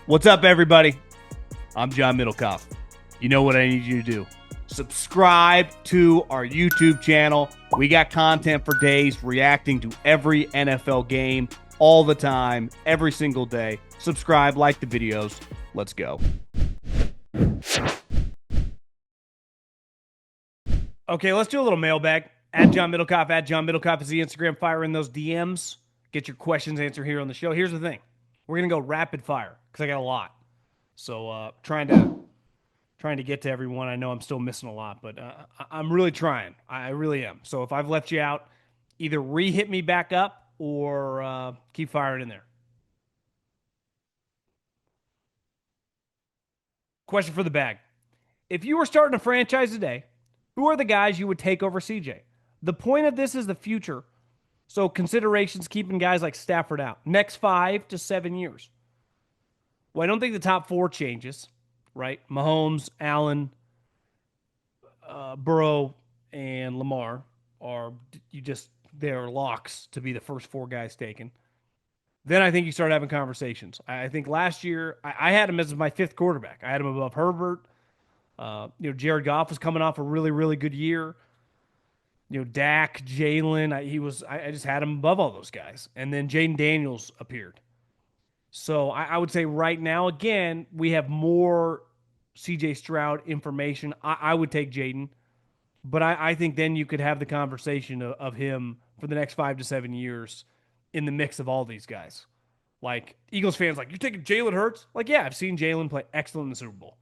What's up, everybody? I'm John Middlekauff. You know what I need you to do. Subscribe to our YouTube channel. We got content for days reacting to every NFL game all the time, every single day. Subscribe, like the videos. Let's go. Okay, let's do a little mailbag. At John Middlekauff is the Instagram. Fire in those DMs. Get your questions answered here on the show. Here's the thing. We're going to go rapid fire because I got a lot. So trying to get to everyone. I know I'm still missing a lot, but I'm really trying. I really am. So if I've left you out, either re-hit me back up or keep firing in there. Question for the bag. If you were starting a franchise today, who are the guys you would take over CJ? The point of this is the future. So considerations keeping guys like Stafford out. Next 5 to 7 years. Well, I don't think the top 4 changes, right? Mahomes, Allen, Burrow, and Lamar they're locks to be the first 4 guys taken. Then I think you start having conversations. I think last year I had him as my 5th quarterback. I had him above Herbert. Jared Goff was coming off a really, really good year. Dak, Jalen, I just had him above all those guys. And then Jayden Daniels appeared. So I would say right now, again, we have more CJ Stroud information. I would take Jayden. But I think then you could have the conversation of him for the next 5 to 7 years in the mix of all these guys. Like, Eagles fans, like, you're taking Jalen Hurts? Like, yeah, I've seen Jalen play excellent in the Super Bowl.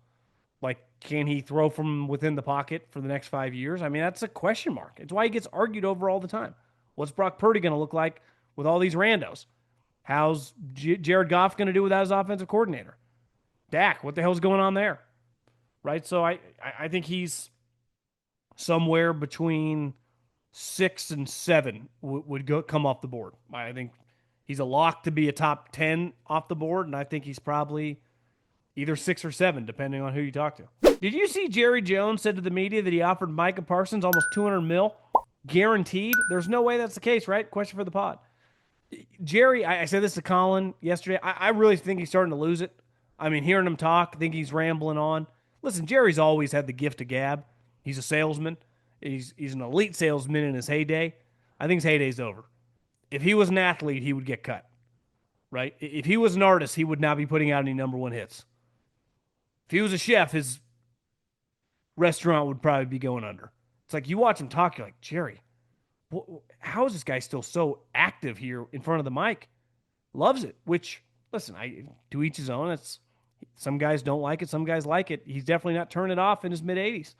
Like, can he throw from within the pocket for the next 5 years? I mean, that's a question mark. It's why he gets argued over all the time. What's Brock Purdy going to look like with all these randos? How's Jared Goff going to do without his offensive coordinator? Dak, what the hell's going on there? Right? So I think he's somewhere between 6 and 7 would come off the board. I think he's a lock to be a top 10 off the board, and I think he's probably either 6 or 7, depending on who you talk to. Did you see Jerry Jones said to the media that he offered Micah Parsons almost $200 million guaranteed? There's no way that's the case, right? Question for the pod. Jerry, I said this to Colin yesterday. I really think he's starting to lose it. I mean, hearing him talk, I think he's rambling on. Listen, Jerry's always had the gift of gab. He's a salesman. He's an elite salesman in his heyday. I think his heyday's over. If he was an athlete, he would get cut, right? If he was an artist, he would not be putting out any number 1 hits. If he was a chef, his restaurant would probably be going under. It's like you watch him talk, you're like, Jerry, how is this guy still so active here in front of the mic? Loves it, which, listen, to each his own. Some guys don't like it. Some guys like it. He's definitely not turning it off in his mid-80s.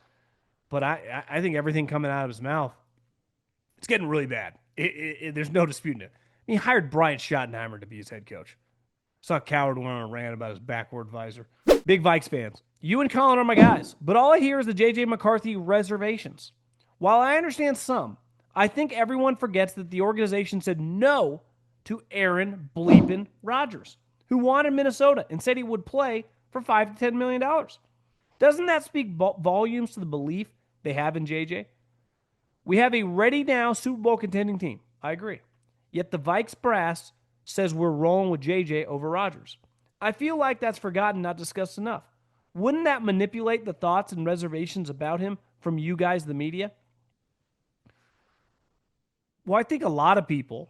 But I think everything coming out of his mouth, it's getting really bad. There's no disputing it. He hired Brian Schottenheimer to be his head coach. Saw Coward went on a rant about his backward visor. Big Vikes fans, you and Colin are my guys, but all I hear is the J.J. McCarthy reservations. While I understand some, I think everyone forgets that the organization said no to Aaron bleepin' Rodgers, who wanted Minnesota and said he would play for $5 to $10 million. Doesn't that speak volumes to the belief they have in JJ? We have a ready-now Super Bowl contending team. I agree. Yet the Vikes brass says we're rolling with JJ over Rodgers. I feel like that's forgotten, not discussed enough. Wouldn't that manipulate the thoughts and reservations about him from you guys, the media? Well, I think a lot of people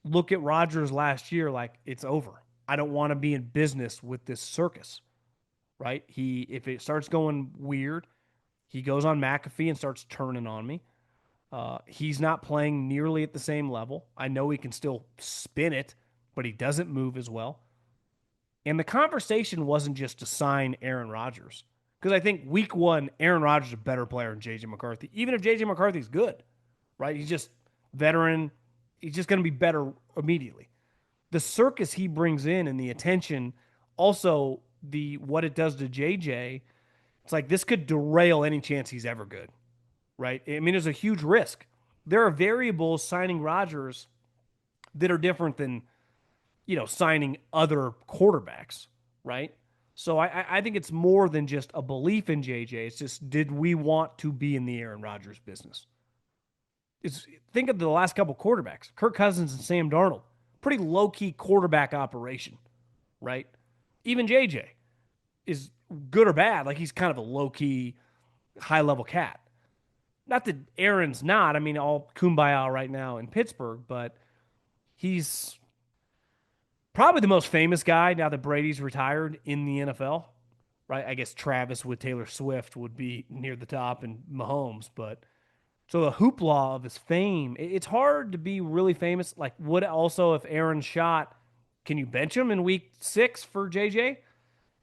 look at Rodgers last year like it's over. I don't want to be in business with this circus, right? If it starts going weird, he goes on McAfee and starts turning on me. He's not playing nearly at the same level. I know he can still spin it, but he doesn't move as well. And the conversation wasn't just to sign Aaron Rodgers. Because I think week 1, Aaron Rodgers is a better player than J.J. McCarthy. Even if J.J. McCarthy's good, right? He's just veteran. He's just going to be better immediately. The circus he brings in and the attention, also what it does to J.J., it's like this could derail any chance he's ever good, right? I mean, there's a huge risk. There are variables signing Rodgers that are different than, signing other quarterbacks, right? So I think it's more than just a belief in JJ. It's just, did we want to be in the Aaron Rodgers business? Think of the last couple quarterbacks, Kirk Cousins and Sam Darnold. Pretty low-key quarterback operation, right? Even JJ is good or bad. Like he's kind of a low key, high level cat. Not that Aaron's not. I mean, all kumbaya right now in Pittsburgh, but he's probably the most famous guy now that Brady's retired in the NFL. Right? I guess Travis with Taylor Swift would be near the top and Mahomes, but so the hoopla of his fame, it's hard to be really famous. Like, would also if Aaron shot, can you bench him in week 6 for JJ?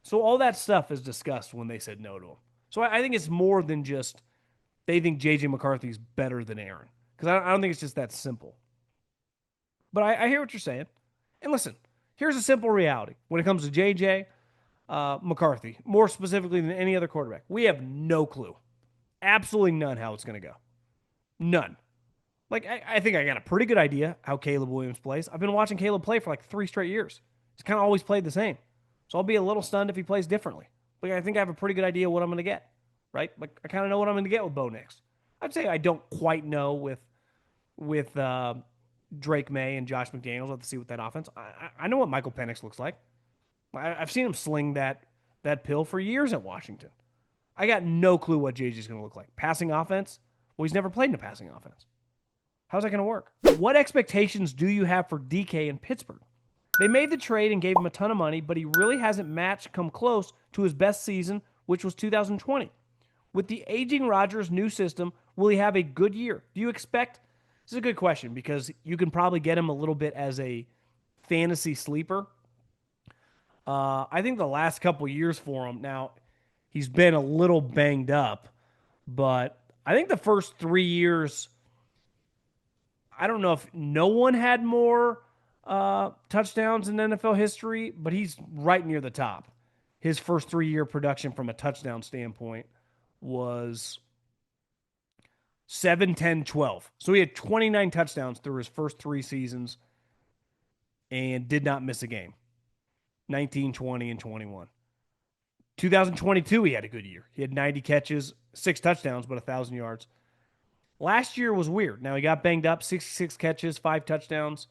So all that stuff is discussed when they said no to him. So I think it's more than just they think JJ McCarthy's better than Aaron because I don't think it's just that simple. But I hear what you're saying. And listen, here's a simple reality when it comes to JJ McCarthy, more specifically than any other quarterback. We have no clue, absolutely none, how it's going to go. None. Like, I think I got a pretty good idea how Caleb Williams plays. I've been watching Caleb play for like 3 straight years. He's kind of always played the same. So I'll be a little stunned if he plays differently. Like, I think I have a pretty good idea what I'm going to get, right? Like, I kind of know what I'm going to get with Bo Nix. I'd say I don't quite know with Drake May and Josh McDaniels. I'll have to see what that offense. I know what Michael Penix looks like. I've seen him sling that pill for years at Washington. I got no clue what JJ's going to look like. Passing offense? Well, he's never played in a passing offense. How's that going to work? What expectations do you have for DK in Pittsburgh? They made the trade and gave him a ton of money, but he really hasn't come close to his best season, which was 2020. With the aging Rodgers new system, will he have a good year? Do you expect? This is a good question because you can probably get him a little bit as a fantasy sleeper. I think the last couple years for him, now he's been a little banged up, but I think the first 3 years, I don't know if no one had more touchdowns in NFL history, but he's right near the top. His first 3-year production from a touchdown standpoint was 7, 10, 12. So he had 29 touchdowns through his first 3 seasons and did not miss a game. 19, 20, and 21. 2022, he had a good year. He had 90 catches, 6 touchdowns, but 1,000 yards. Last year was weird. Now he got banged up, 66 catches, 5 touchdowns.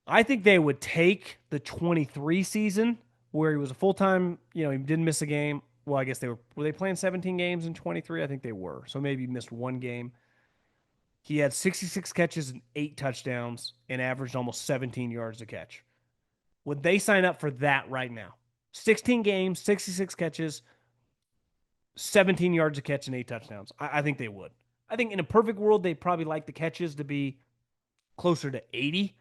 I think they would take the 23 season where he was a full-time, he didn't miss a game. Well, I guess were they playing 17 games in 23? I think they were. So maybe he missed 1 game. He had 66 catches and 8 touchdowns and averaged almost 17 yards a catch. Would they sign up for that right now? 16 games, 66 catches, 17 yards a catch, and 8 touchdowns. I think they would. I think in a perfect world, they'd probably like the catches to be closer to 80.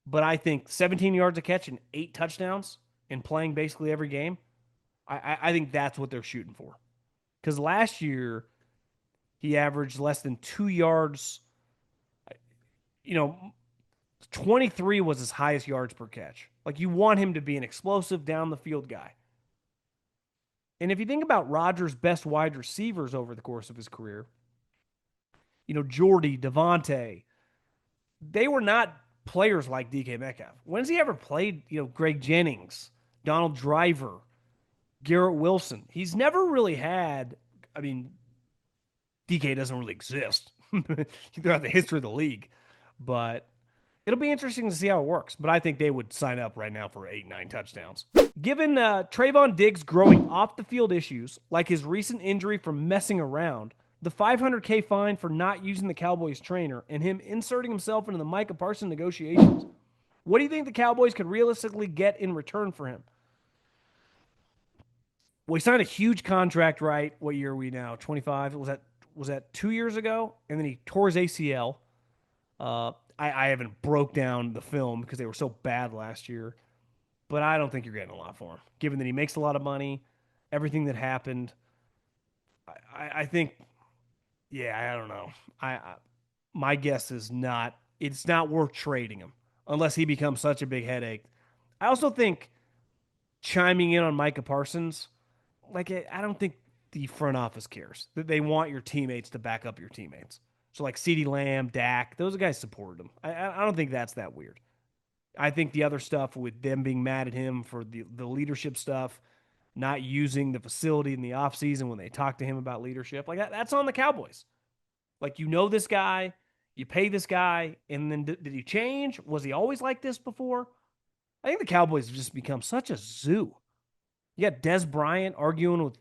But I think 17 yards a catch and 8 touchdowns and playing basically every game, I think that's what they're shooting for. Because last year, he averaged less than 2 yards. 23 was his highest yards per catch. Like, you want him to be an explosive down-the-field guy. And if you think about Rodgers' best wide receivers over the course of his career, Jordy, Devontae, they were not players like DK Metcalf. When has he ever played, Greg Jennings, Donald Driver, Garrett Wilson? He's never really had, DK doesn't really exist throughout the history of the league. But it'll be interesting to see how it works, but I think they would sign up right now for 8, 9 touchdowns. Given Trevon Diggs' growing off-the-field issues, like his recent injury from messing around, the $500K fine for not using the Cowboys trainer, and him inserting himself into the Micah Parsons negotiations, what do you think the Cowboys could realistically get in return for him? Well, he signed a huge contract, right? What year are we now? 25? Was that 2 years ago? And then he tore his ACL. I haven't broke down the film because they were so bad last year, but I don't think you're getting a lot for him, given that he makes a lot of money, everything that happened. I think, I don't know. My guess is it's not worth trading him unless he becomes such a big headache. I also think chiming in on Micah Parsons, I don't think the front office cares. They want your teammates to back up your teammates. So like CeeDee Lamb, Dak, those guys supported him. I don't think that's that weird. I think the other stuff with them being mad at him for the leadership stuff, not using the facility in the offseason when they talk to him about leadership, that's on the Cowboys. This guy, you pay this guy, and then did he change? Was he always like this before? I think the Cowboys have just become such a zoo. You got Des Bryant arguing with,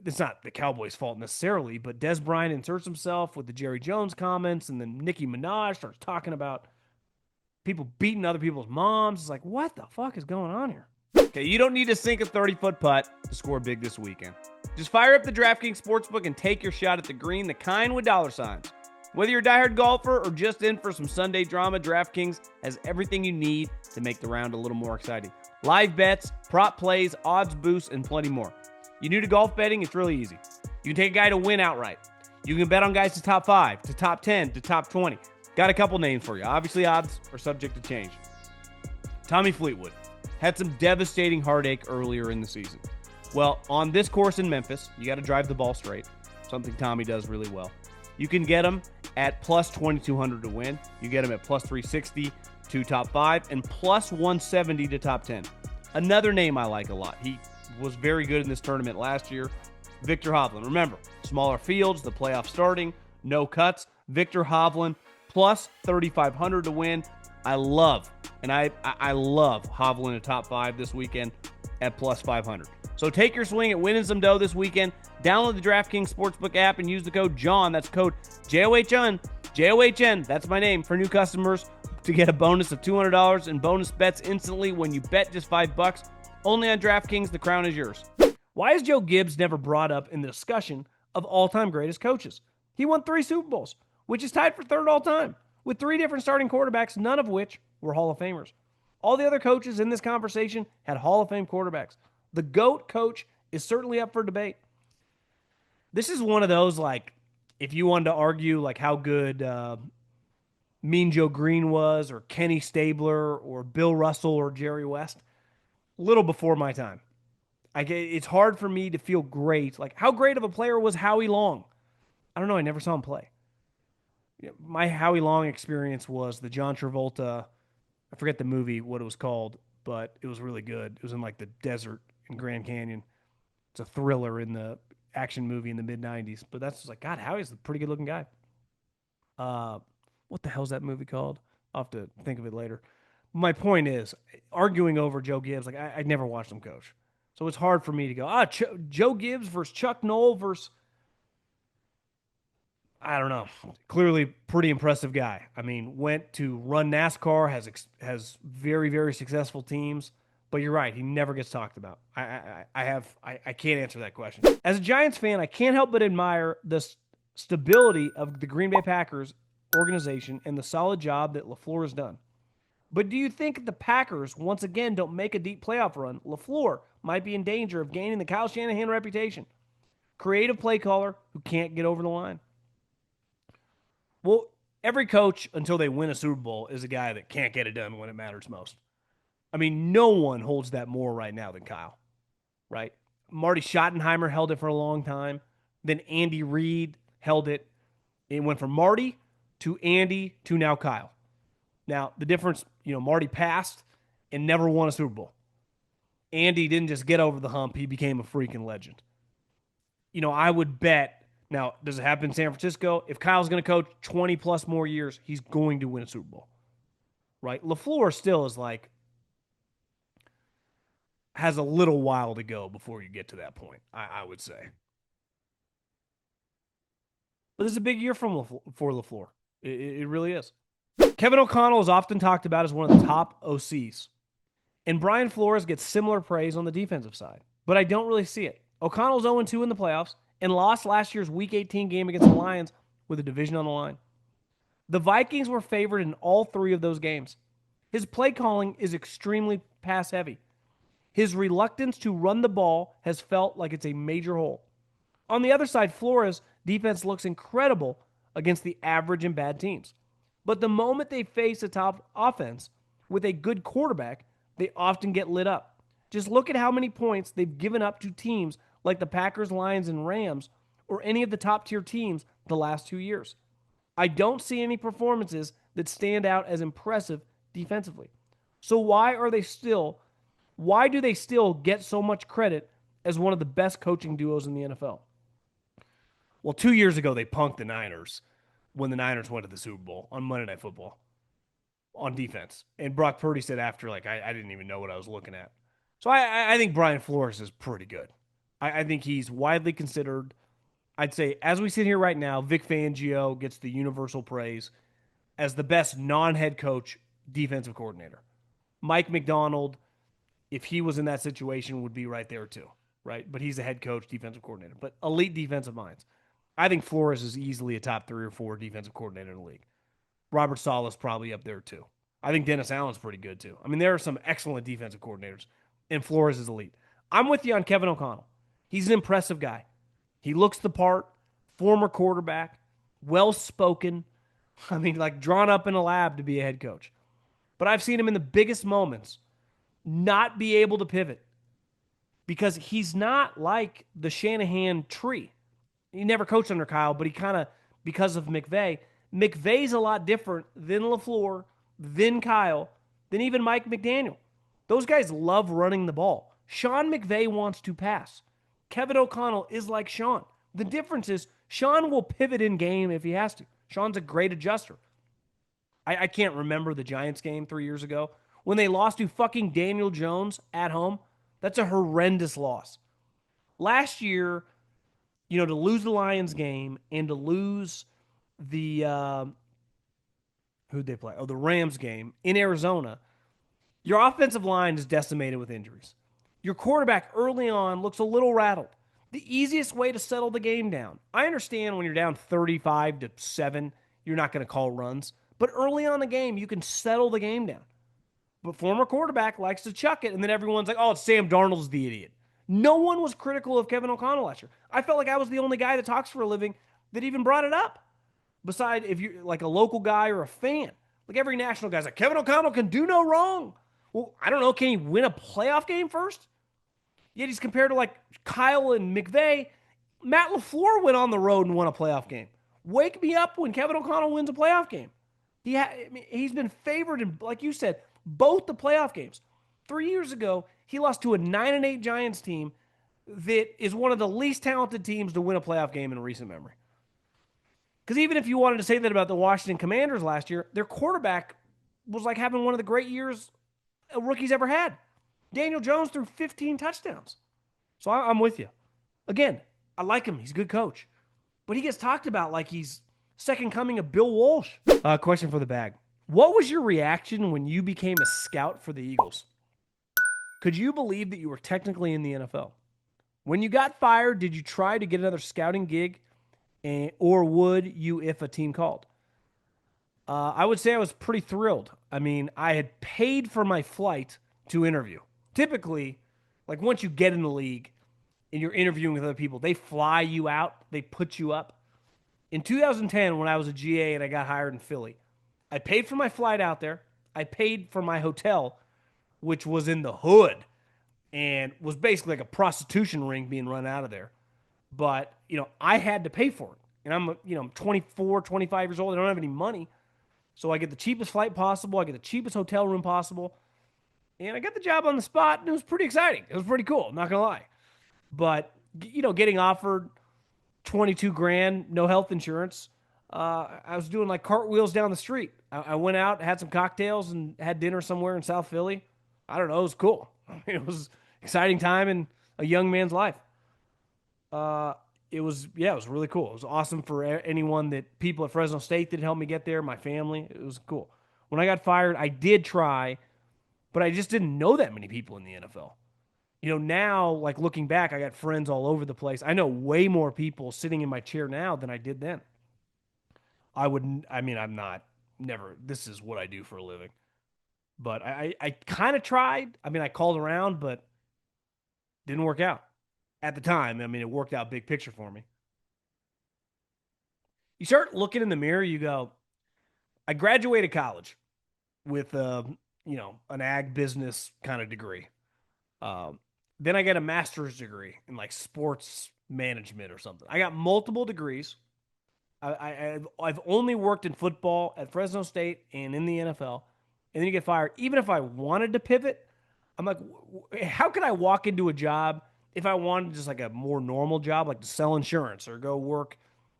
it's not the Cowboys' fault necessarily, but Des Bryant inserts himself with the Jerry Jones comments, and then Nicki Minaj starts talking about people beating other people's moms. It's like, what the fuck is going on here? Okay, you don't need to sink a 30-foot putt to score big this weekend. Just fire up the DraftKings Sportsbook and take your shot at the green, the kind with dollar signs. Whether you're a diehard golfer or just in for some Sunday drama, DraftKings has everything you need to make the round a little more exciting. Live bets, prop plays, odds boosts, and plenty more. You new to golf betting? It's really easy. You can take a guy to win outright. You can bet on guys to top 5, to top 10, to top 20. Got a couple names for you. Obviously, odds are subject to change. Tommy Fleetwood had some devastating heartache earlier in the season. Well, on this course in Memphis, you got to drive the ball straight, something Tommy does really well. You can get him at plus 2,200 to win. You get him at plus 360 to top 5 and plus 170 to top 10. Another name I like a lot. He was very good in this tournament last year. Victor Hovland. Remember, smaller fields, the playoff starting, no cuts. Victor Hovland plus 3,500 to win. I love Hovland at top 5 this weekend at plus 500. So take your swing at winning some dough this weekend. Download the DraftKings Sportsbook app and use the code JOHN. That's code JOHN. JOHN. That's my name for new customers to get a bonus of $200 in bonus bets instantly when you bet just $5. Only on DraftKings. The crown is yours. Why is Joe Gibbs never brought up in the discussion of all-time greatest coaches? He won 3 Super Bowls, which is tied for third all-time, with 3 different starting quarterbacks, none of which were Hall of Famers. All the other coaches in this conversation had Hall of Fame quarterbacks. The GOAT coach is certainly up for debate. This is one of those, like, if you wanted to argue, like, how good Mean Joe Green was, or Kenny Stabler, or Bill Russell, or Jerry West, a little before my time. It's hard for me to feel great. Like, how great of a player was Howie Long? I don't know. I never saw him play. My Howie Long experience was the John Travolta, I forget the movie, what it was called, but it was really good. It was in, like, the desert in Grand Canyon. It's a thriller in the action movie in the mid-90s. But that's just like, God, Howie's a pretty good-looking guy. What the hell's that movie called? I'll have to think of it later. My point is, arguing over Joe Gibbs, like, I never watched him coach. So it's hard for me to go, Joe Gibbs versus Chuck Noll versus, I don't know, clearly pretty impressive guy. I mean, went to run NASCAR, has very, very successful teams. But you're right, he never gets talked about. I can't answer that question. As a Giants fan, I can't help but admire the stability of the Green Bay Packers organization and the solid job that LaFleur has done. But do you think the Packers, once again, don't make a deep playoff run, LaFleur might be in danger of gaining the Kyle Shanahan reputation? Creative play caller who can't get over the line. Well, every coach, until they win a Super Bowl, is a guy that can't get it done when it matters most. I mean, no one holds that more right now than Kyle, right? Marty Schottenheimer held it for a long time. Then Andy Reid held it. It went from Marty to Andy to now Kyle. Now, the difference, Marty passed and never won a Super Bowl. Andy didn't just get over the hump. He became a freaking legend. I would bet, now, does it happen in San Francisco? If Kyle's going to coach 20-plus more years, he's going to win a Super Bowl, right? LaFleur still is like, has a little while to go before you get to that point, I would say. But this is a big year for LaFleur. It really is. Kevin O'Connell is often talked about as one of the top OCs. And Brian Flores gets similar praise on the defensive side. But I don't really see it. O'Connell's 0-2 in the playoffs and lost last year's Week 18 game against the Lions with a division on the line. The Vikings were favored in all 3 of those games. His play calling is extremely pass-heavy. His reluctance to run the ball has felt like it's a major hole. On the other side, Flores' defense looks incredible against the average and bad teams. But the moment they face a top offense with a good quarterback, they often get lit up. Just look at how many points they've given up to teams like the Packers, Lions, and Rams, or any of the top-tier teams the last 2 years. I don't see any performances that stand out as impressive defensively. So why do they still get so much credit as one of the best coaching duos in the NFL? Well, 2 years ago, they punked the Niners when the Niners went to the Super Bowl on Monday Night Football. on defense. And Brock Purdy said after, like, I didn't even know what I was looking at. So I think Brian Flores is pretty good. I think he's widely considered. I'd say, as we sit here right now, Vic Fangio gets the universal praise as the best non-head coach defensive coordinator. Mike McDonald, if he was in that situation, would be right there too, right? But he's a head coach, defensive coordinator, but elite defensive minds. I think Flores is easily a top 3 or 4 defensive coordinator in the league. Robert Saleh's probably up there too. I think Dennis Allen's pretty good too. I mean, there are some excellent defensive coordinators, and Flores is elite. I'm with you on Kevin O'Connell. He's an impressive guy. He looks the part, former quarterback, well spoken. I mean, like drawn up in a lab to be a head coach. But I've seen him in the biggest moments not be able to pivot because he's not like the Shanahan tree. He never coached under Kyle, but he kind of, because of McVay, McVay's a lot different than LaFleur, than Kyle, than even Mike McDaniel. Those guys love running the ball. Sean McVay wants to pass. Kevin O'Connell is like Sean. The difference is Sean will pivot in game if he has to. Sean's a great adjuster. I can't remember the Giants game 3 years ago when they lost to fucking Daniel Jones at home. That's a horrendous loss. Last year, to lose the Lions game and to lose the who'd they play? Oh, the Rams game in Arizona. Your offensive line is decimated with injuries. Your quarterback early on looks a little rattled. The easiest way to settle the game down. I understand when you're down 35-7, you're not going to call runs. But early on in the game, you can settle the game down. But former quarterback likes to chuck it, and then everyone's like, oh, it's Sam Darnold's the idiot. No one was critical of Kevin O'Connell last year. I felt like I was the only guy that talks for a living that even brought it up. Besides, if you're like a local guy or a fan, like every national guy's like, Kevin O'Connell can do no wrong. Well, I don't know. Can he win a playoff game first? Yet he's compared to like Kyle and McVay. Matt LaFleur went on the road and won a playoff game. Wake me up when Kevin O'Connell wins a playoff game. He's been favored in, like you said, both the playoff games. 3 years ago, he lost to a 9-8 Giants team that is one of the least talented teams to win a playoff game in recent memory. Because even if you wanted to say that about the Washington Commanders last year, their quarterback was like having one of the great years a rookie's ever had. Daniel Jones threw 15 touchdowns. So I'm with you. Again, I like him. He's a good coach. But he gets talked about like he's second coming of Bill Walsh. Question for the bag. What was your reaction when you became a scout for the Eagles? Could you believe that you were technically in the NFL? When you got fired, did you try to get another scouting gig? Or would you if a team called? I would say I was pretty thrilled. I mean, I had paid for my flight to interview. Typically, like once you get in the league and you're interviewing with other people, they fly you out, they put you up. In 2010, when I was a GA and I got hired in Philly, I paid for my flight out there. I paid for my hotel, which was in the hood and was basically like a prostitution ring being run out of there. But, I had to pay for it. And I'm 24, 25 years old. I don't have any money. So I get the cheapest flight possible. I get the cheapest hotel room possible. And I got the job on the spot, and it was pretty exciting. It was pretty cool, I'm not going to lie. But, getting offered 22 grand, no health insurance, I was doing like cartwheels down the street. I went out, had some cocktails, and had dinner somewhere in South Philly. I don't know. It was cool. It was an exciting time in a young man's life. It was really cool. It was awesome for anyone people at Fresno State that helped me get there, my family. It was cool. When I got fired, I did try, but I just didn't know that many people in the NFL. Now, like looking back, I got friends all over the place. I know way more people sitting in my chair now than I did then. I'm not, never, this is what I do for a living. But I kind of tried. I called around, but didn't work out. At the time, it worked out big picture for me. You start looking in the mirror, you go, I graduated college with, an ag business kind of degree. Then I got a master's degree in like sports management or something. I got multiple degrees. I've only worked in football at Fresno State and in the NFL. And then you get fired. Even if I wanted to pivot, I'm like, how could I walk into a job if I wanted just like a more normal job, like to sell insurance or go work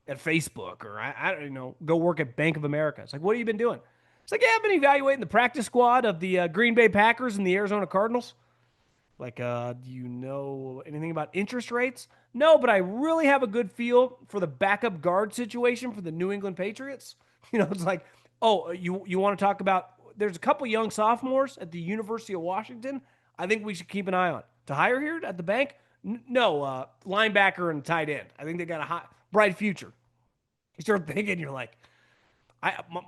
at Facebook or I don't know, go work at Bank of America? It's like, what have you been doing? It's like, yeah, I've been evaluating the practice squad of the Green Bay Packers and the Arizona Cardinals. Like, do you know anything about interest rates? No, but I really have a good feel for the backup guard situation for the New England Patriots. It's like, oh, you want to talk about? There's a couple young sophomores at the University of Washington. I think we should keep an eye on to hire here at the bank. No, linebacker and tight end. I think they got a bright future. You start thinking, you're like,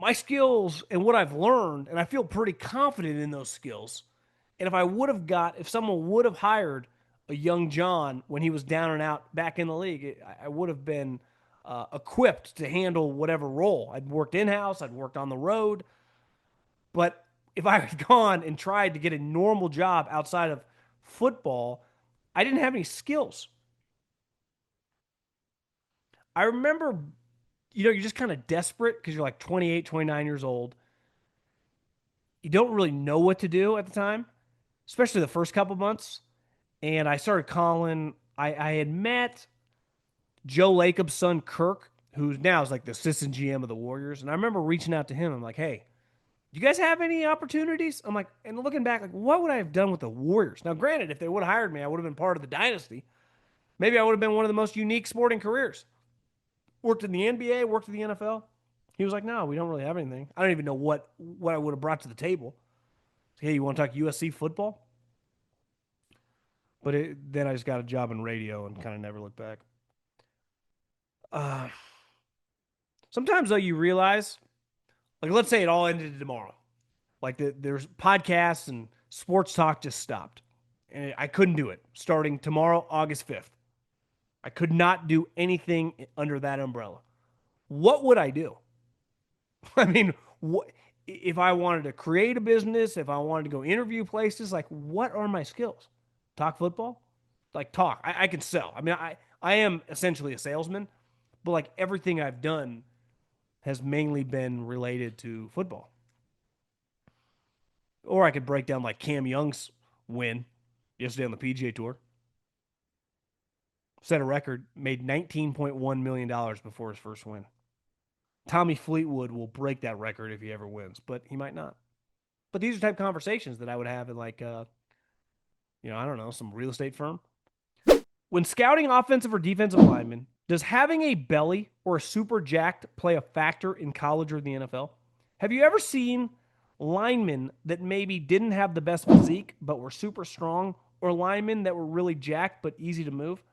my skills and what I've learned, and I feel pretty confident in those skills. And if someone would have hired a young John when he was down and out back in the league, I would have been equipped to handle whatever role. I'd worked in house, I'd worked on the road. But if I had gone and tried to get a normal job outside of football, I didn't have any skills. I remember, you're just kind of desperate because you're like 28, 29 years old. You don't really know what to do at the time, especially the first couple months. And I started calling. I had met Joe Lacob's son, Kirk, who now is like the assistant GM of the Warriors. And I remember reaching out to him. I'm like, hey, do you guys have any opportunities? I'm like, and looking back, like, what would I have done with the Warriors? Now, granted, if they would have hired me, I would have been part of the dynasty. Maybe I would have been one of the most unique sporting careers. Worked in the NBA, worked in the NFL. He was like, no, we don't really have anything. I don't even know what I would have brought to the table. Hey, you want to talk USC football? But then I just got a job in radio and kind of never looked back. Uh, Sometimes, though, you realize, like, let's say it all ended tomorrow. Like, there's podcasts and sports talk just stopped. And I couldn't do it starting tomorrow, August 5th. I could not do anything under that umbrella. What would I do? I mean, what if I wanted to create a business, if I wanted to go interview places, like what are my skills? Talk football? Like talk. I can sell. I mean, I am essentially a salesman, but like everything I've done has mainly been related to football. Or I could break down like Cam Young's win yesterday on the PGA Tour. Set a record, made $19.1 million before his first win. Tommy Fleetwood will break that record if he ever wins, but he might not. But these are type of conversations that I would have in like, I don't know, some real estate firm. When scouting offensive or defensive linemen, does having a belly or a super jacked play a factor in college or the NFL? Have you ever seen linemen that maybe didn't have the best physique but were super strong, or linemen that were really jacked but easy to move?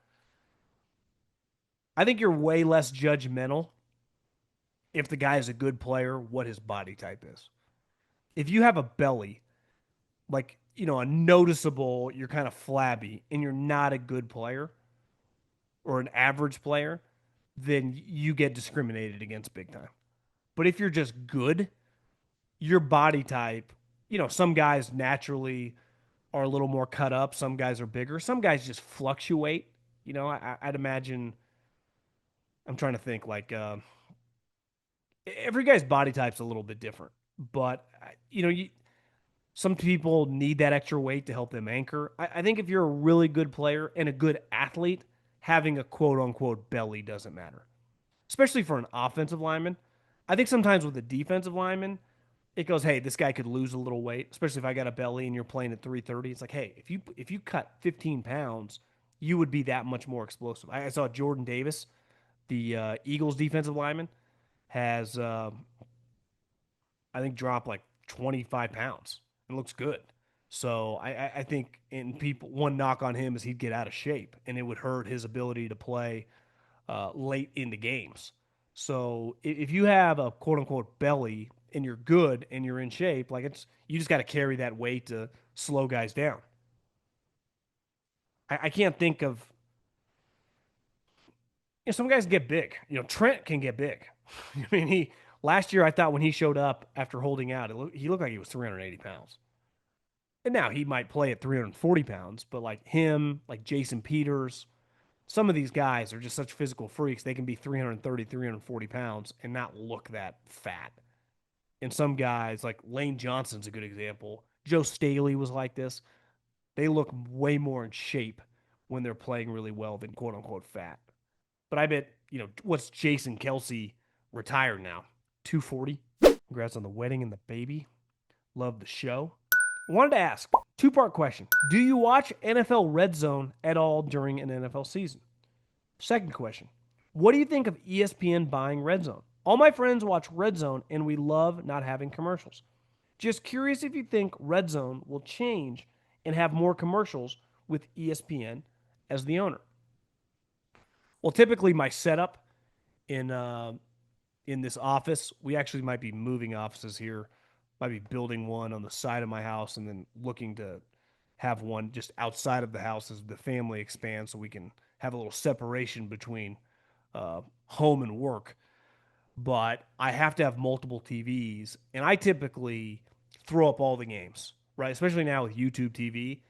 I think you're way less judgmental if the guy is a good player, what his body type is. If you have a belly, like, a noticeable, you're kind of flabby and you're not a good player or an average player, then you get discriminated against big time. But if you're just good, your body type, some guys naturally are a little more cut up. Some guys are bigger. Some guys just fluctuate. I'd imagine, I'm trying to think like, every guy's body type's a little bit different, but some people need that extra weight to help them anchor. I think if you're a really good player and a good athlete, having a quote unquote belly doesn't matter, especially for an offensive lineman. I think sometimes with a defensive lineman, it goes, hey, this guy could lose a little weight, especially if I got a belly and you're playing at 330. It's like, hey, if you cut 15 pounds, you would be that much more explosive. I saw Jordan Davis, the Eagles defensive lineman, has I think dropped like 25 pounds and looks good. So I think one knock on him is he'd get out of shape and it would hurt his ability to play late into games. So if you have a quote unquote belly and you're good and you're in shape, like you just got to carry that weight to slow guys down. I can't think of, some guys get big. Trent can get big. I mean, last year I thought when he showed up after holding out, he looked like he was 380 pounds. And now he might play at 340 pounds, but like him, like Jason Peters, some of these guys are just such physical freaks. They can be 330, 340 pounds and not look that fat. And some guys, like Lane Johnson's a good example. Joe Staley was like this. They look way more in shape when they're playing really well than quote unquote fat. But I bet, what's Jason Kelsey retired now? 240? Congrats on the wedding and the baby. Love the show. I wanted to ask, two-part question. Do you watch NFL Red Zone at all during an NFL season? Second question. What do you think of ESPN buying Red Zone? All my friends watch Red Zone and we love not having commercials. Just curious if you think Red Zone will change and have more commercials with ESPN as the owner. Well, typically my setup in this office, we actually might be moving offices here, might be building one on the side of my house and then looking to have one just outside of the house as the family expands so we can have a little separation between home and work. But I have to have multiple TVs, and I typically throw up all the games, right? Especially now with YouTube TV,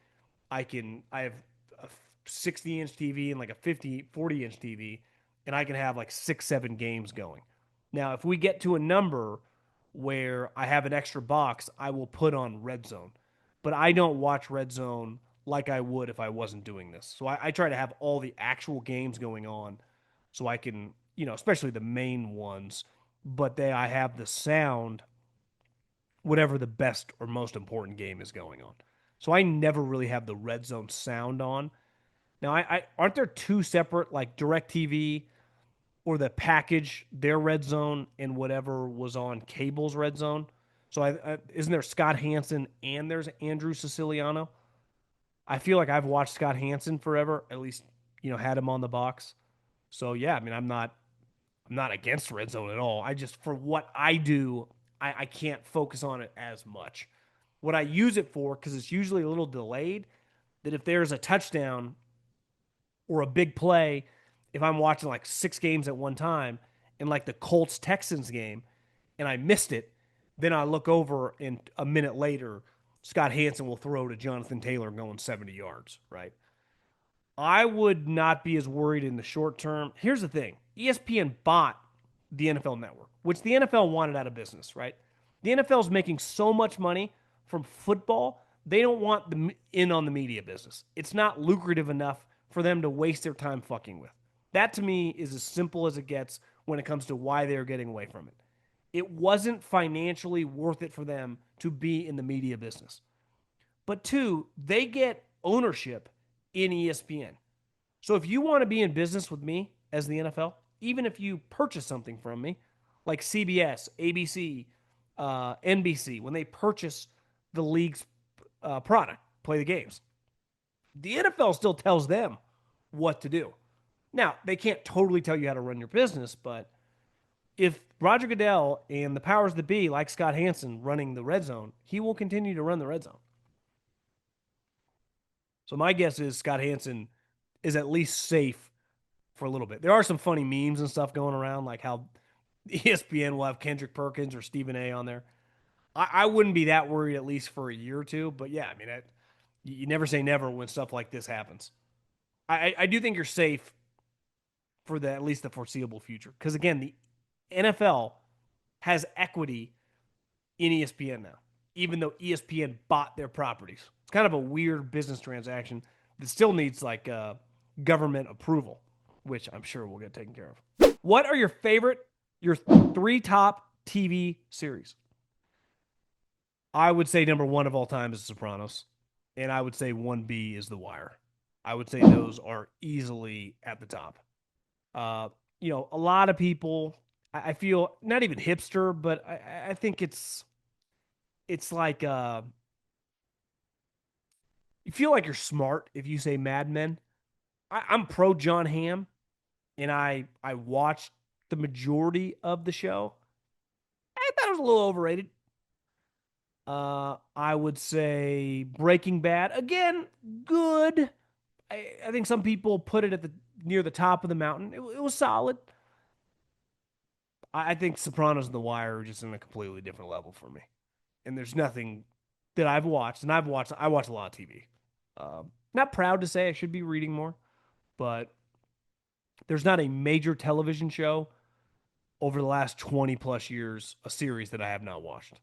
I have a 60-inch TV and like a 40-inch TV, and I can have like 6, 7 games going. Now, if we get to a number where I have an extra box, I will put on Red Zone. But I don't watch Red Zone like I would if I wasn't doing this. So I try to have all the actual games going on so I can, especially the main ones, but I have the sound, whatever the best or most important game is going on. So I never really have the Red Zone sound on. Now, I aren't there two separate, like DirecTV or the package, their Red Zone, and whatever was on cable's Red Zone? So isn't there Scott Hansen and there's Andrew Siciliano? I feel like I've watched Scott Hansen forever, at least, had him on the box. So yeah, I mean, I'm not against Red Zone at all. I just, for what I do, I can't focus on it as much. What I use it for, because it's usually a little delayed, that if there's a touchdown or a big play, if I'm watching like 6 games at one time, and like the Colts Texans game, and I missed it, then I look over and a minute later, Scott Hansen will throw to Jonathan Taylor going 70 yards, right? I would not be as worried in the short term. Here's the thing: ESPN bought the NFL network, which the NFL wanted out of business, right? The NFL is making so much money from football, they don't want in on the media business. It's not lucrative enough for them to waste their time fucking with. That to me is as simple as it gets when it comes to why they're getting away from it. It wasn't financially worth it for them to be in the media business. But two, they get ownership in ESPN. So if you want to be in business with me as the NFL, even if you purchase something from me, like CBS, ABC, NBC, when they purchase the league's product, play the games, the NFL still tells them what to do. Now, they can't totally tell you how to run your business, but if Roger Goodell and the powers that be, like Scott Hansen running the red zone, he will continue to run the red zone. So my guess is Scott Hansen is at least safe for a little bit. There are some funny memes and stuff going around, like how ESPN will have Kendrick Perkins or Stephen A on there. I wouldn't be that worried at least for a year or two, but yeah, I mean, you never say never when stuff like this happens. I do think you're safe for at least the foreseeable future, because again, the NFL has equity in ESPN now, even though ESPN bought their properties. It's kind of a weird business transaction that still needs like government approval, which I'm sure will get taken care of. What are your 3 top TV series? I would say number 1 of all time is The Sopranos, and I would say 1B is The Wire. I would say those are easily at the top. Uh, a lot of people, I feel not even hipster, but I think it's like you feel like you're smart if you say Mad Men. I'm pro John Hamm, and I watched the majority of the show. I thought it was a little overrated. I would say Breaking Bad again, good. I think some people put it at the near the top of the mountain. It was solid. I think Sopranos and The Wire are just in a completely different level for me. And there's nothing that I've watched, and I watch a lot of TV. Not proud to say I should be reading more, but there's not a major television show over the last 20 plus years, a series that I have not watched.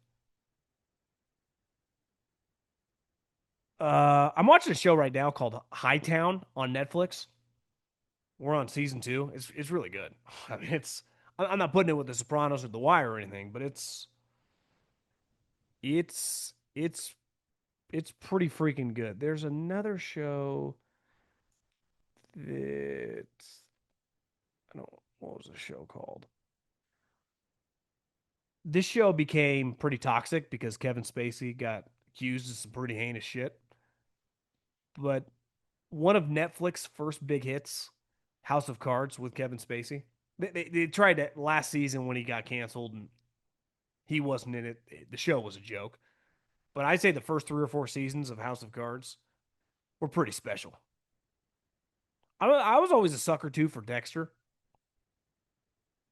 I'm watching a show right now called Hightown on Netflix. We're on season 2. It's really good. I mean, I'm not putting it with The Sopranos or The Wire or anything, but It's it's pretty freaking good. There's another show that I don't what was the show called? This show became pretty toxic because Kevin Spacey got accused of some pretty heinous shit. But one of Netflix's first big hits, House of Cards with Kevin Spacey. They tried that last season when he got canceled and he wasn't in it. The show was a joke. But I'd say the first 3 or 4 seasons of House of Cards were pretty special. I was always a sucker too for Dexter.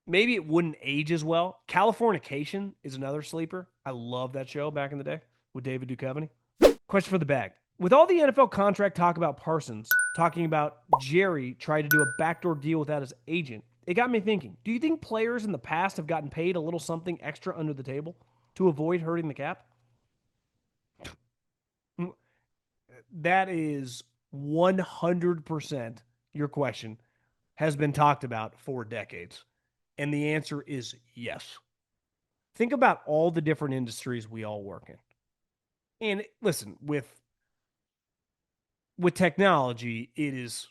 Maybe it wouldn't age as well. Californication is another sleeper. I love that show back in the day with David Duchovny. Question for the bag. With all the NFL contract talk about Parsons, talking about Jerry tried to do a backdoor deal without his agent, it got me thinking, do you think players in the past have gotten paid a little something extra under the table to avoid hurting the cap? That is 100% your question has been talked about for decades. And the answer is yes. Think about all the different industries we all work in. And listen, with technology, it is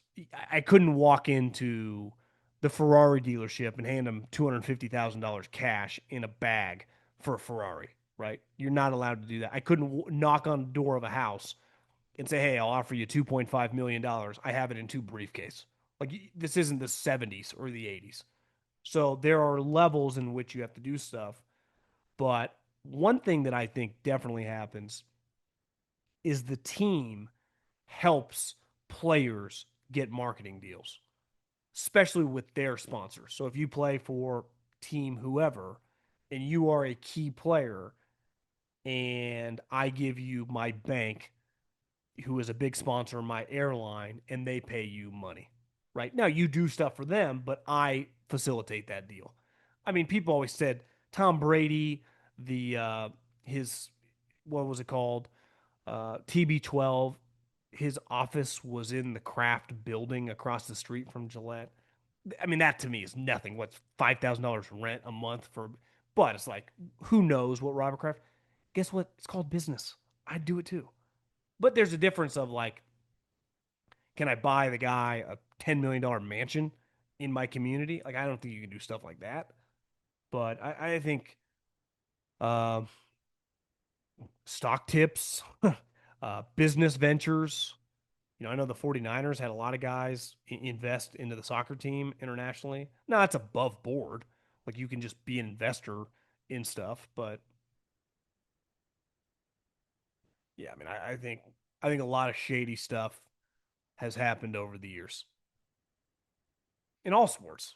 I couldn't walk into the Ferrari dealership and hand them $250,000 cash in a bag for a Ferrari, right? You're not allowed to do that. I couldn't knock on the door of a house and say, "Hey, I'll offer you $2.5 million. I have it in 2 briefcases." Like this isn't the 70s or the 80s. So there are levels in which you have to do stuff. But one thing that I think definitely happens is the team helps players get marketing deals, especially with their sponsors. So if you play for team whoever and you are a key player and I give you my bank, who is a big sponsor of my airline, and they pay you money, right? Now you do stuff for them, but I facilitate that deal. I mean, people always said Tom Brady, the his what was it called? TB12. His office was in the Kraft building across the street from Gillette. I mean, that to me is nothing. What's $5,000 rent a month for? But it's like, who knows what Robert Kraft? Guess what? It's called business. I'd do it too. But there's a difference of like, can I buy the guy a $10 million mansion in my community? Like, I don't think you can do stuff like that. But I think uh, stock tips, business ventures. I know the 49ers had a lot of guys invest into the soccer team internationally. Now, that's above board. Like, you can just be an investor in stuff. But yeah, I mean, I think a lot of shady stuff has happened over the years in all sports.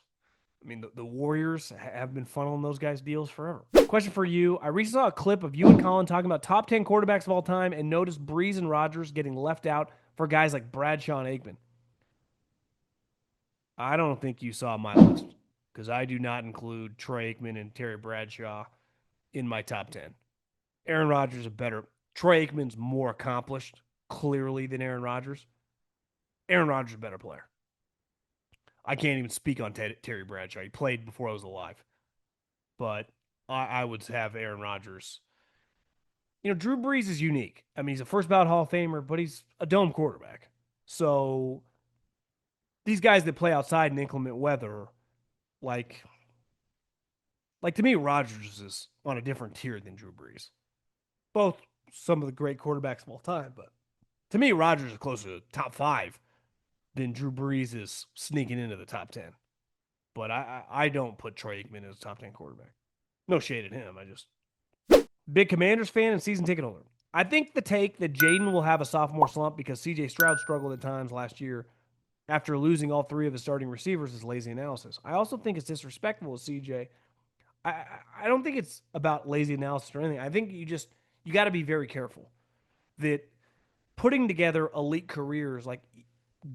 I mean, the Warriors have been funneling those guys' deals forever. Question for you. I recently saw a clip of you and Colin talking about top 10 quarterbacks of all time and noticed Brees and Rodgers getting left out for guys like Bradshaw and Aikman. I don't think you saw my list because I do not include Troy Aikman and Terry Bradshaw in my top 10. Aaron Rodgers is better. Troy Aikman's more accomplished, clearly, than Aaron Rodgers. Aaron Rodgers is a better player. I can't even speak on Terry Bradshaw. He played before I was alive. But I would have Aaron Rodgers. Drew Brees is unique. I mean, he's a first ballot Hall of Famer, but he's a dome quarterback. So these guys that play outside in inclement weather, like to me, Rodgers is on a different tier than Drew Brees. Both some of the great quarterbacks of all time, but to me, Rodgers is closer to top 5 than Drew Brees is sneaking into the top 10. But I don't put Troy Aikman as a top 10 quarterback. No shade at him. I just big Commanders fan and season ticket holder. I think the take that Jayden will have a sophomore slump because CJ Stroud struggled at times last year after losing all 3 of his starting receivers is lazy analysis. I also think it's disrespectful to CJ. I don't think it's about lazy analysis or anything. I think you got to be very careful that putting together elite careers, like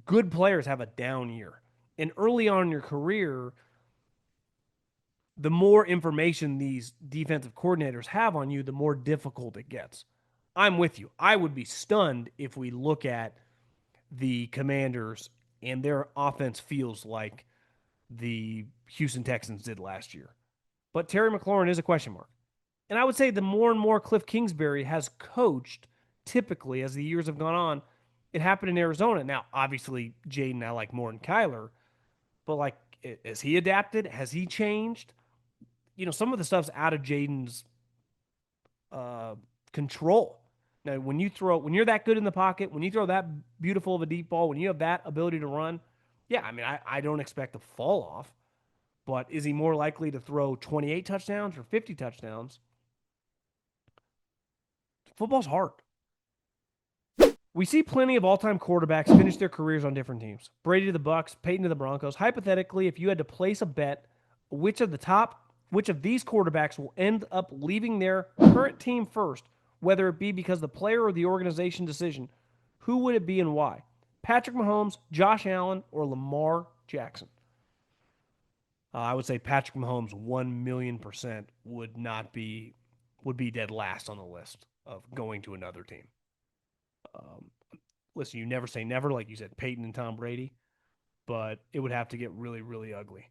good players have a down year. And early on in your career, the more information these defensive coordinators have on you, the more difficult it gets. I'm with you. I would be stunned if we look at the Commanders and their offense feels like the Houston Texans did last year. But Terry McLaurin is a question mark. And I would say the more and more Cliff Kingsbury has coached, typically as the years have gone on, it happened in Arizona. Now, obviously, Jayden I like more than Kyler, but like, has he adapted? Has he changed? Some of the stuff's out of Jayden's uh, control. Now, when you're that good in the pocket, when you throw that beautiful of a deep ball, when you have that ability to run, yeah, I mean, I don't expect a fall off, but is he more likely to throw 28 touchdowns or 50 touchdowns? Football's hard. We see plenty of all-time quarterbacks finish their careers on different teams. Brady to the Bucks, Peyton to the Broncos. Hypothetically, if you had to place a bet, which of these quarterbacks will end up leaving their current team first, whether it be because the player or the organization decision, who would it be and why? Patrick Mahomes, Josh Allen, or Lamar Jackson? I would say Patrick Mahomes 1,000,000% would be dead last on the list of going to another team. Um, Listen, you never say never, like you said, Peyton and Tom Brady, but it would have to get really, really ugly.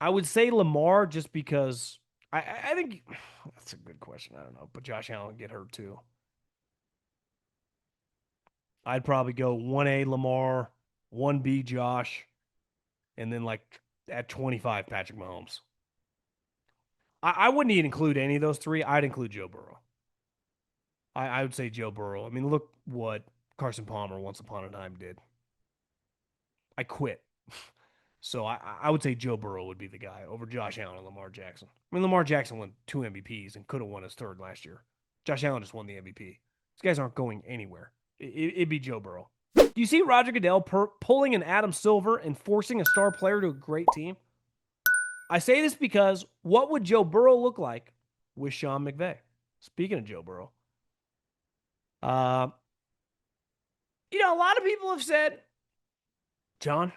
I would say Lamar just because I think that's a good question. I don't know, but Josh Allen would get hurt too. I'd probably go 1A Lamar, 1B Josh, and then like at 25 Patrick Mahomes. I wouldn't even include any of those three. I'd include Joe Burrow. I would say Joe Burrow. I mean, look what Carson Palmer once upon a time did. I quit. So I would say Joe Burrow would be the guy over Josh Allen and Lamar Jackson. I mean, Lamar Jackson won 2 MVPs and could have won his third last year. Josh Allen just won the MVP. These guys aren't going anywhere. It'd be Joe Burrow. Do you see Roger Goodell pulling an Adam Silver and forcing a star player to a great team? I say this because what would Joe Burrow look like with Sean McVay? Speaking of Joe Burrow, uh, a lot of people have said, John,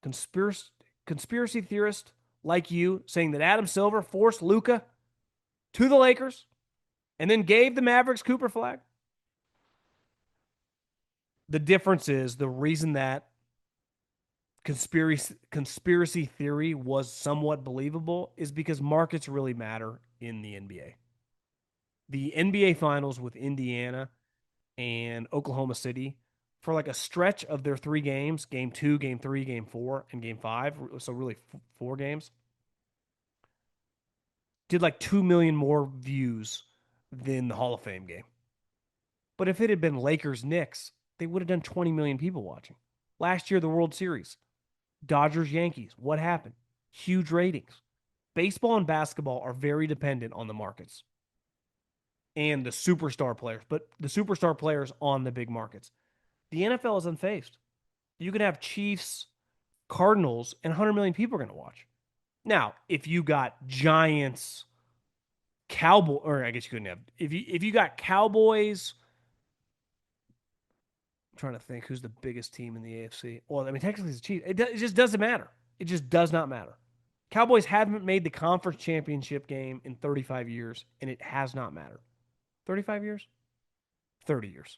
conspiracy conspiracy theorist like you saying that Adam Silver forced Luka to the Lakers and then gave the Mavericks Cooper Flag. The difference is the reason that conspiracy theory was somewhat believable is because markets really matter in the NBA. The NBA finals with Indiana and Oklahoma City for like a stretch of their 3 games, game 2, game 3, game 4, and game 5, so really 4 games, did like 2 million more views than the Hall of Fame game. But if it had been Lakers Knicks, they would have done 20 million people watching. Last year, the World Series, Dodgers Yankees, what happened? Huge ratings. Baseball and basketball are very dependent on the markets and the superstar players, but the superstar players on the big markets. The NFL is unfazed. You can have Chiefs, Cardinals, and 100 million people are going to watch. Now, if you got Giants, Cowboy, or I guess you couldn't have. If you got Cowboys, I'm trying to think who's the biggest team in the AFC. Well, I mean, technically it's the Chiefs. It just doesn't matter. It just does not matter. Cowboys haven't made the conference championship game in 35 years, and it has not mattered. 35 years? 30 years.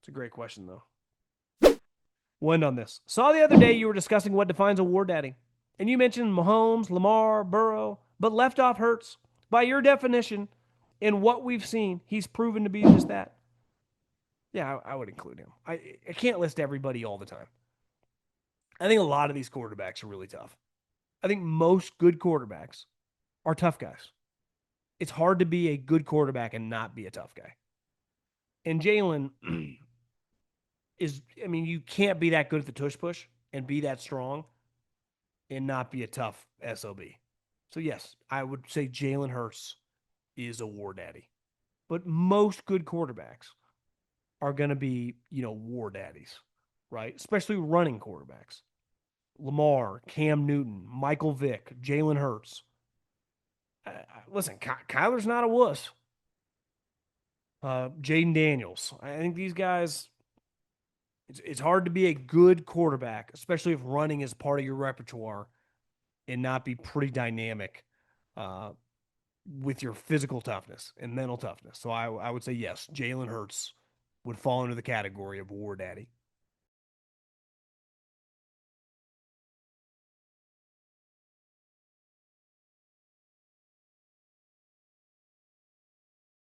It's a great question, though. We'll end on this. Saw the other day you were discussing what defines a war daddy, and you mentioned Mahomes, Lamar, Burrow, but left off Hurts. By your definition, in what we've seen, he's proven to be just that. Yeah, I would include him. I can't list everybody all the time. I think a lot of these quarterbacks are really tough. I think most good quarterbacks are tough guys. It's hard to be a good quarterback and not be a tough guy. And Jalen is, I mean, you can't be that good at the tush push and be that strong and not be a tough SOB. So, yes, I would say Jalen Hurts is a war daddy. But most good quarterbacks are going to be, war daddies, right? Especially running quarterbacks. Lamar, Cam Newton, Michael Vick, Jalen Hurts. Listen, Kyler's not a wuss. Jayden Daniels. I think these guys, it's hard to be a good quarterback, especially if running is part of your repertoire and not be pretty dynamic with your physical toughness and mental toughness. So I would say, yes, Jalen Hurts would fall into the category of war daddy.